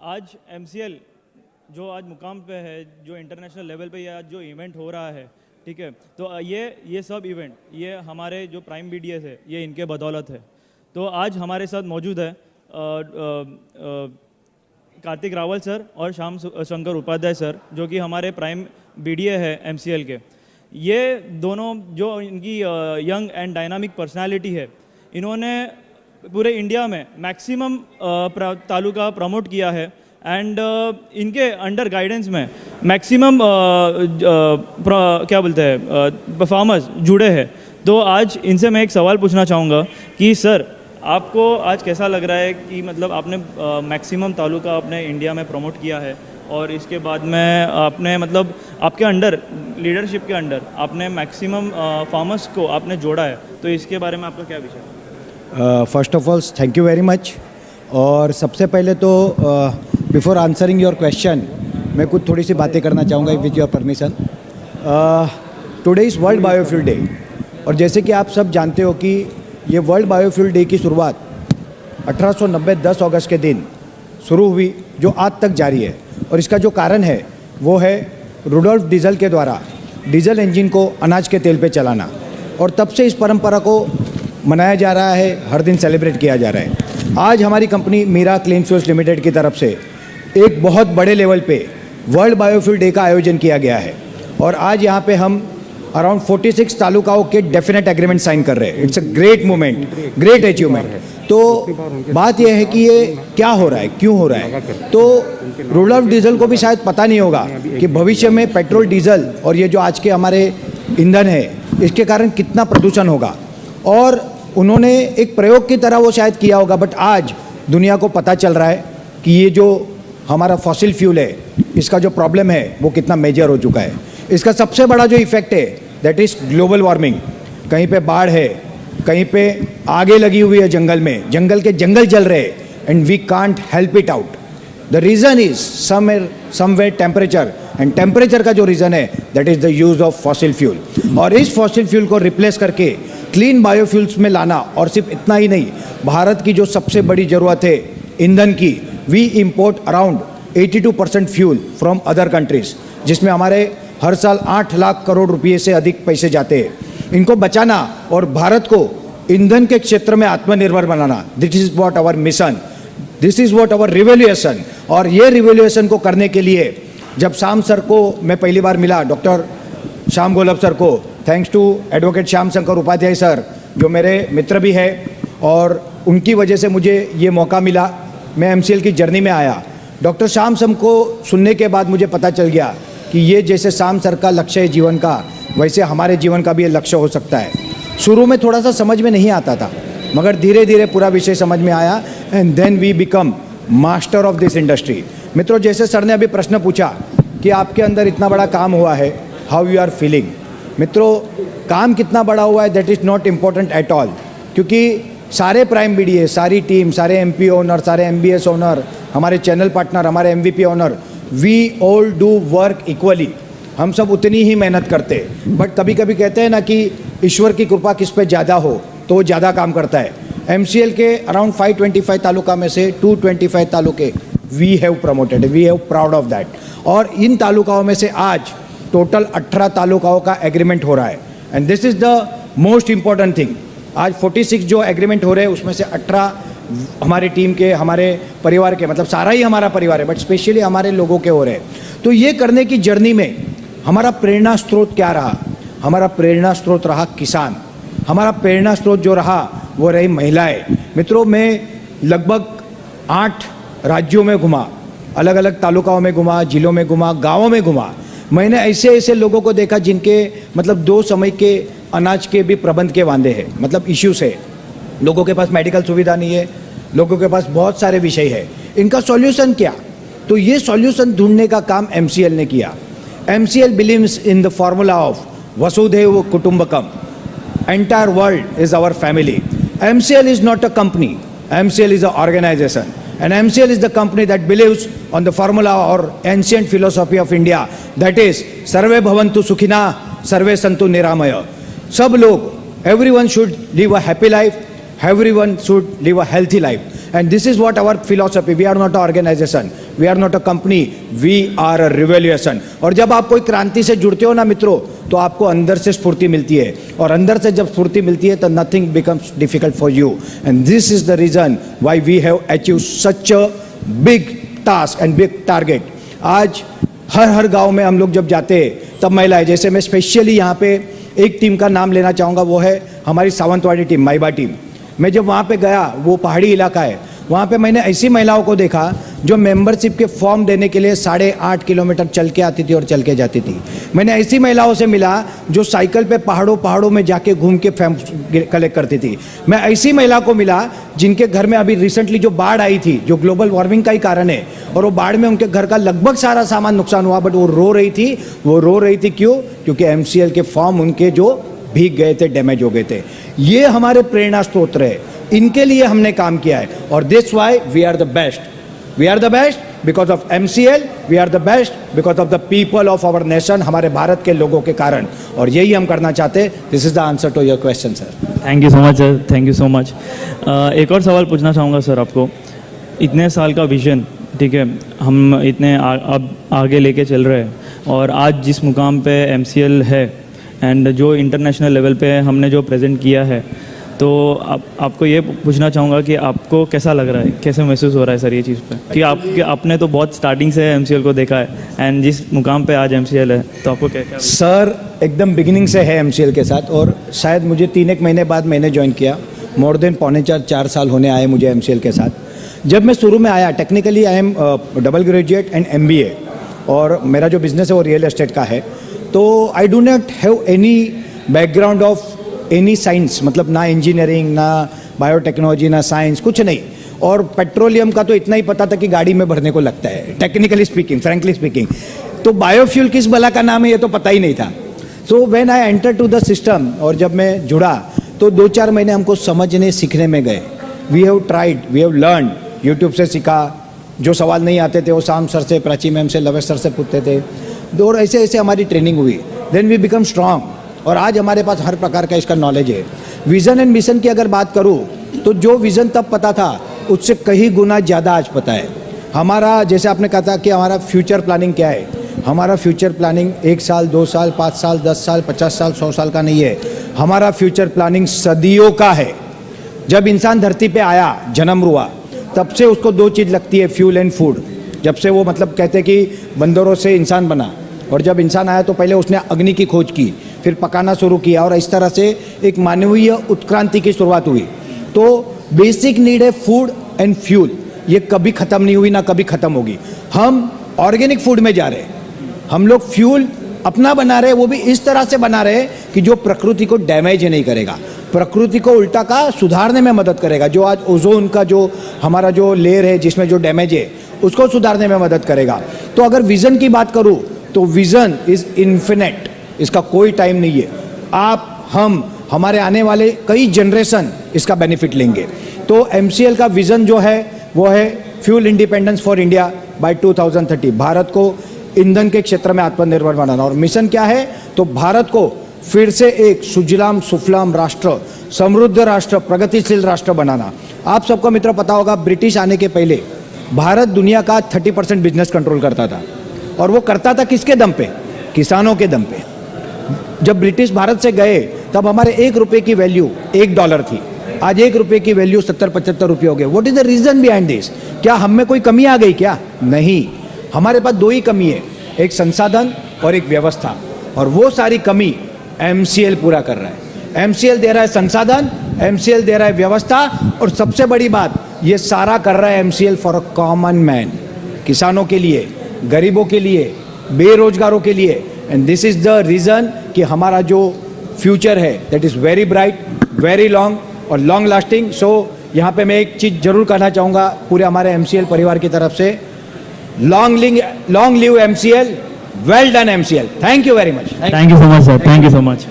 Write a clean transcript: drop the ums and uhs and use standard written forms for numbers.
आज MCL जो आज मुकाम पे है, जो इंटरनेशनल लेवल पे आज जो इवेंट हो रहा है, ठीक है, तो ये सब इवेंट ये हमारे जो प्राइम BDS है ये इनके बदौलत है। तो आज हमारे साथ मौजूद है कार्तिक रावल सर और श्याम शंकर उपाध्याय सर, जो कि हमारे प्राइम BDA है MCL के। ये दोनों जो इनकी यंग एंड डायनामिक पर्सनालिटी है, इन्होंने पूरे इंडिया में मैक्सिमम तालुका प्रमोट किया है एंड इनके अंडर गाइडेंस में मैक्सिमम क्या बोलते हैं परफॉर्मर्स जुड़े हैं। तो आज इनसे मैं एक सवाल पूछना चाहूँगा कि सर आपको आज कैसा लग रहा है कि मतलब आपने मैक्सिमम तालुका अपने इंडिया में प्रमोट किया है और इसके बाद में आपने मतलब आपके अंडर लीडरशिप के अंडर आपने मैक्सिमम फार्मर्स को आपने जोड़ा है, तो इसके बारे में आपका क्या विचार है? First of all thank you very much. और सबसे पहले तो बिफोर आंसरिंग योर क्वेश्चन मैं कुछ थोड़ी सी बातें करना चाहूँगा with your permission. Today is world biofuel day और जैसे कि आप सब जानते हो कि ये वर्ल्ड बायोफ्यूल डे की शुरुआत 1890 10 अगस्त के दिन शुरू हुई, जो आज तक जारी है। और इसका जो कारण है वो है रुडोल्फ डीजल के द्वारा डीजल इंजन को अनाज के तेल पे चलाना, और तब से इस परंपरा को मनाया जा रहा है, हर दिन सेलिब्रेट किया जा रहा है। आज हमारी company Meera clean fuels limited की तरफ से एक बहुत बड़े लेवल पे वर्ल्ड बायोफ्यूल डे का आयोजन किया गया है और आज यहाँ पे हम अराउंड 46 तालुकाओं के डेफिनेट एग्रीमेंट साइन कर रहे हैं। It's a great moment, great achievement. तो बात यह है कि ये क्या हो रहा है, क्यों हो रहा है, तो रुडोल्फ डीजल को भी शायद पता नहीं होगा कि भविष्य में पेट्रोल डीजल और ये जो आज के हमारे ईंधन है इसके कारण कितना प्रदूषण होगा, और उन्होंने एक प्रयोग की तरह वो शायद किया होगा। बट आज दुनिया को पता चल रहा है कि ये जो हमारा फॉसिल फ्यूल है इसका जो प्रॉब्लम है वो कितना मेजर हो चुका है। इसका सबसे बड़ा जो इफेक्ट है दैट इज़ ग्लोबल वार्मिंग। कहीं पे बाढ़ है, कहीं पे आगे लगी हुई है जंगल में, जंगल के जंगल जल रहे and we can't help it out. The reason is somewhere temperature, and temperature का जो रीज़न है that is the use of fossil fuel. और इस फॉसिल फ्यूल को रिप्लेस करके क्लीन बायोफ्यूल्स में लाना, और सिर्फ इतना ही नहीं, भारत की जो सबसे बड़ी ज़रूरत है ईंधन की, we import around 82% fuel from other countries, जिसमें हमारे हर साल 8 लाख करोड़ रुपये से अधिक पैसे जाते हैं। इनको बचाना और भारत को ईंधन के क्षेत्र में आत्मनिर्भर बनाना, this is what our mission, this is what our revolution. और ये रिवोल्यूशन को करने के लिए जब श्याम सर को मैं पहली बार मिला, डॉक्टर श्याम गोलब सर को, thanks to advocate Shyam Shankar Upadhyay sir जो मेरे मित्र भी है, और उनकी वजह से मुझे ये मौका मिला, मैं MCL की जर्नी में आया। डॉक्टर श्याम सर को सुनने के बाद मुझे पता चल गया कि ये जैसे श्याम सर का लक्ष्य है जीवन का, वैसे हमारे जीवन का भी ये लक्ष्य हो सकता है। शुरू में थोड़ा सा समझ में नहीं आता था, मगर धीरे धीरे पूरा विषय समझ में आया and then we become master of this industry. मित्रों, जैसे सर ने अभी प्रश्न पूछा कि आपके अंदर इतना बड़ा काम हुआ है, हाउ यू आर फीलिंग। मित्रों, काम कितना बड़ा हुआ है that is not important at all, क्योंकि सारे प्राइम BDA, सारी टीम, सारे MP ओनर, सारे MBS ओनर, हमारे चैनल पार्टनर, हमारे MVP owner, we all do work equally. हम सब उतनी ही मेहनत करते हैं, बट कभी कभी कहते हैं ना कि ईश्वर की कृपा किस पे ज़्यादा हो तो वो ज़्यादा काम करता है। MCL के अराउंड 525 तालुका में से 225 तालुके we have promoted, we have proud of that. और इन तालुकाओं में से आज टोटल 18 तालुकाओं का एग्रीमेंट हो रहा है, and this is the most important thing. आज 46 जो एग्रीमेंट हो रहे हैं उसमें से 18 हमारी टीम के, हमारे परिवार के, मतलब सारा ही हमारा परिवार है, बट स्पेशली हमारे लोगों के हो रहे हैं। तो ये करने की जर्नी में हमारा प्रेरणा स्रोत क्या रहा? हमारा प्रेरणा स्रोत रहा किसान, हमारा प्रेरणा स्रोत जो रहा वो रही महिलाएं। मित्रों, मैं लगभग 8 राज्यों में घुमा, अलग अलग तालुकाओं में घुमा, जिलों में घुमा, गाँवों में घुमा। मैंने ऐसे ऐसे लोगों को देखा जिनके मतलब 2 समय के अनाज के भी प्रबंध के वांदे हैं, मतलब इश्यूज है। लोगों के पास मेडिकल सुविधा नहीं है, लोगों के पास बहुत सारे विषय है, इनका सॉल्यूशन क्या? तो ये सॉल्यूशन ढूंढने का काम MCL ने किया। MCL believes in the formula of Vasudhaiva Kutumbakam. Entire world is our family. MCL is not a company. MCL is an organization. And MCL is the company that believes on the formula or ancient philosophy of India, that is Sarve Bhavantu Sukhina, Sarve Santu Niramaya. सब लोग, everyone should live a happy life, everyone should live a healthy life. And this is what our philosophy, we are not an organization. We are not a company, we are a revolution. और जब आप कोई क्रांति से जुड़ते हो ना मित्रों, तो आपको अंदर से स्फूर्ति मिलती है, और अंदर से जब स्फूर्ति मिलती है तो nothing becomes difficult for you, and this is the reason why we have achieve such a big task and big target. आज हर गांव में हम लोग जब जाते हैं तब महिलाएं, जैसे मैं स्पेशली यहाँ पे एक टीम का नाम लेना चाहूँगा, वो है हमारी सावंतवाड़ी टीम, माइबा टीम। मैं जब वहाँ पे गया, वो पहाड़ी इलाका है, वहाँ पे मैंने ऐसी महिलाओं को देखा जो मेंबरशिप के फॉर्म देने के लिए 8.5 किलोमीटर चल के आती थी और चल के जाती थी। मैंने ऐसी महिलाओं से मिला जो साइकिल पे पहाड़ों में जाके घूम के फॉर्म कलेक्ट करती थी। मैं ऐसी महिला को मिला जिनके घर में अभी रिसेंटली जो बाढ़ आई थी, जो ग्लोबल वार्मिंग का ही कारण है, और वो बाढ़ में उनके घर का लगभग सारा सामान नुकसान हुआ, बट वो रो रही थी। क्यों? क्योंकि MCL के फॉर्म उनके जो भीग गए थे, डैमेज हो गए थे। ये हमारे प्रेरणा स्रोत है, इनके लिए हमने काम किया है, और this why we are the best. We are the best because of MCL, we are the best because of the people of our nation, हमारे भारत के लोगों के कारण, और यही हम करना चाहते हैं। This is the answer to your question sir. Thank you so much sir, thank you so much. एक और सवाल पूछना चाहूँगा सर आपको। इतने साल का विजन, ठीक है, हम इतने अब आगे लेके चल रहे हैं, और आज जिस मुकाम पे MCL है एंड जो इंटरनेशनल लेवल पे हमने जो प्रेजेंट किया है, तो आपको ये पूछना चाहूँगा कि आपको कैसा लग रहा है, कैसे महसूस हो रहा है सर ये चीज़ पे, कि आपने तो बहुत स्टार्टिंग से MCL को देखा है, एंड जिस मुकाम पे आज MCL है, तो आपको क्या? सर एकदम बिगिनिंग से है MCL के साथ, और शायद मुझे 3-1 महीने बाद मैंने ज्वाइन किया। मोर देन 3.25-4 साल होने आए मुझे MCL के साथ। जब मैं शुरू में आया, technically I am double graduate and MBA, और मेरा जो बिजनेस है वो रियल एस्टेट का है। तो I do not have any background of any science, मतलब ना इंजीनियरिंग, ना बायोटेक्नोलॉजी, ना साइंस, कुछ नहीं। और पेट्रोलियम का तो इतना ही पता था कि गाड़ी में भरने को लगता है, टेक्निकली स्पीकिंग, फ्रैंकली स्पीकिंग। तो बायोफ्यूल किस बला का नाम है ये तो पता ही नहीं था। So when I enter to the system, और जब मैं जुड़ा तो 2-4 महीने हमको समझने सीखने में गए। We have tried, we have learn, YouTube से सीखा, जो सवाल नहीं आते थे वो शाम सर से, प्राची मैम से, लवेश सर से पूछते थे, और ऐसे ऐसे हमारी ट्रेनिंग हुई। देन वी बिकम स्ट्रांग, और आज हमारे पास हर प्रकार का इसका नॉलेज है। विज़न एंड मिशन की अगर बात करूँ तो जो विज़न तब पता था उससे कई गुना ज़्यादा आज पता है। हमारा, जैसे आपने कहा था कि हमारा फ्यूचर प्लानिंग क्या है, हमारा फ्यूचर प्लानिंग 1 साल, 2 साल, 5 साल, 10 साल, 50 साल, 100 साल का नहीं है। हमारा फ्यूचर प्लानिंग सदियों का है। जब इंसान धरती पे आया, जन्म हुआ, तब से उसको 2 चीज़ लगती है, फ्यूल एंड फूड। जब से वो, मतलब कहते हैं कि बंदरों से इंसान बना, और जब इंसान आया तो पहले उसने अग्नि की खोज की, फिर पकाना शुरू किया, और इस तरह से एक मानवीय उत्क्रांति की शुरुआत हुई। तो बेसिक नीड है फूड एंड फ्यूल, ये कभी ख़त्म नहीं हुई, ना कभी ख़त्म होगी। हम ऑर्गेनिक फूड में जा रहे हैं, हम लोग फ्यूल अपना बना रहे हैं, वो भी इस तरह से बना रहे हैं कि जो प्रकृति को डैमेज नहीं करेगा, प्रकृति को उल्टा का सुधारने में मदद करेगा। जो आज ओजोन का जो हमारा जो लेयर है जिसमें जो डैमेज है उसको सुधारने में मदद करेगा। तो अगर विज़न की बात करूँ तो विज़न इज़ इन्फिनिट, इसका कोई टाइम नहीं है। आप, हम, हमारे आने वाले कई जनरेशन इसका बेनिफिट लेंगे। तो MCL का विज़न जो है वो है fuel independence for India by 2030, Bharat को ईंधन के क्षेत्र में आत्मनिर्भर बनाना। और मिशन क्या है? तो भारत को फिर से एक सुजलाम सुफलाम राष्ट्र, समृद्ध राष्ट्र, प्रगतिशील राष्ट्र बनाना। आप सबको मित्र पता होगा, ब्रिटिश आने के पहले भारत दुनिया का 30% बिजनेस कंट्रोल करता था, और वो करता था किसके दम पे? किसानों के दम पे। जब ब्रिटिश भारत से गए तब हमारे 1 रुपये की वैल्यू $1 थी, आज 1 रुपये की वैल्यू 70-75 रुपये हो गए। What is the reason behind this? क्या हम में कोई कमी आ गई क्या? नहीं, हमारे पास 2 ही कमी है, एक संसाधन और एक व्यवस्था, और वो सारी कमी MCL पूरा कर रहा है। MCL दे रहा है संसाधन, MCL दे रहा है व्यवस्था, और सबसे बड़ी बात, ये सारा कर रहा है MCL for a common man, किसानों के लिए, गरीबों के लिए, बेरोजगारों के लिए। And this is the reason कि हमारा जो फ्यूचर है that is very bright, very long और लॉन्ग लास्टिंग। सो यहाँ पे मैं एक चीज़ जरूर कहना चाहूँगा पूरे हमारे MCL परिवार की तरफ से, long live MCL, well done MCL। Thank you very much. Thank you so much sir, thank you so much.